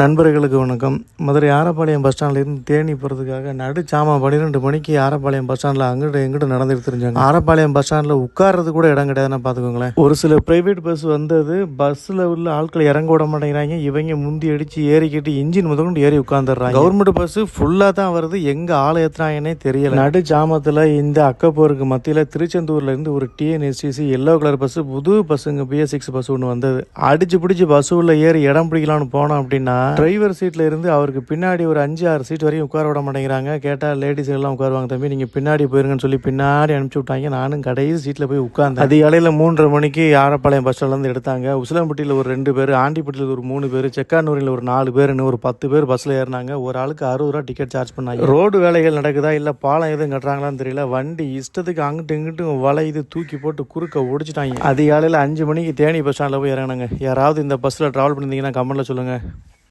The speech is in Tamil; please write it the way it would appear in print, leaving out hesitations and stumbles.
நண்பர்களுக்கு வணக்கம். மதுரை ஆரப்பாளையம் பஸ் ஸ்டாண்ட்லேருந்து தேனி போகிறதுக்காக நடுச்சாமா 12 மணிக்கு ஆரப்பாளையம் பஸ் ஸ்டாண்டில் அங்கிட்டு எங்கிட்ட நடந்துட்டு தெரிஞ்சாங்க. ஆரப்பாளையம் பஸ் ஸ்டாண்டில் உட்கார்றது கூட இடம் கிடையாதுன்னா பார்த்துக்கோங்களேன். ஒரு சில பிரைவேட் பஸ் வந்தது, பஸ்ஸில் உள்ள ஆட்களை இறங்க விட மாட்டேங்கிறாங்க. இவங்க முந்தி அடித்து ஏறிக்கிட்டு இன்ஜின் முதற்கொண்டு ஏறி உட்காந்துடுறாங்க. கவர்மெண்ட் பஸ் ஃபுல்லாக தான் வருது, எங்கே ஆளை ஏற்றுறாங்கன்னே தெரியல. நடுச்சாமத்தில் இந்த அக்கப்போருக்கு மத்தியில் திருச்செந்தூர்லேருந்து ஒரு டிஎன்எஸ்டிசி எல்லோ கலர் பஸ், புது பஸ்ஸுங்க BS6 பஸ் ஒன்று வந்தது. அடிச்சு பிடிச்சி பஸ் உள்ள ஏறி இடம் பிடிக்கலான்னு போனோம் அப்படின்னா டிரைவர் சீட்டில் இருந்து அவருக்கு பின்னாடி ஒரு 5-6 சீட் வரையும் உட்கார விட மாட்டேங்கிறாங்க. கேட்டால் லேடிஸ் எல்லாம் உட்காருவாங்க, தம்பி நீங்கள் பின்னாடி போயிருங்கன்னு சொல்லி பின்னாடி அனுப்பிச்சி விட்டாங்க. நானும் கடைசி சீட்டில் போய் உட்கார்ந்தேன். அதிகாலையில் 3:30 மணிக்கு ஆரப்பாளையம் பஸ் ஸ்டாண்ட்லேருந்து எடுத்தாங்க. உசிலம்பட்டியில் ஒரு 2 பேர், ஆண்டிப்பட்டியில் ஒரு 3 பேர், செக்கானூரில் ஒரு 4 பேர்னு ஒரு 10 பேர் பஸ்ஸில் ஏறினாங்க. ஒரு ஆளுக்கு 60 ரூபா டிக்கெட் சார்ஜ் பண்ணாங்க. ரோடு வேலைகள் நடக்குதா இல்லை பாலம் எதுவும் கட்டுறாங்களான்னு தெரியல. வண்டி இஷ்டத்துக்கு அங்கிட்டு இங்கிட்டும் வளையுது, தூக்கி போட்டு குறுக்க ஒடிச்சிட்டாங்க. அதிகாலையில் 5 மணிக்கு தேனி பஸ் ஸ்டாண்டில் போய் இறங்கினாங்க. யாராவது இந்த பஸ்ஸில் ட்ராவல் பண்ணியிருந்தீங்கன்னா கமெண்ட்டில் சொல்லுங்கள்.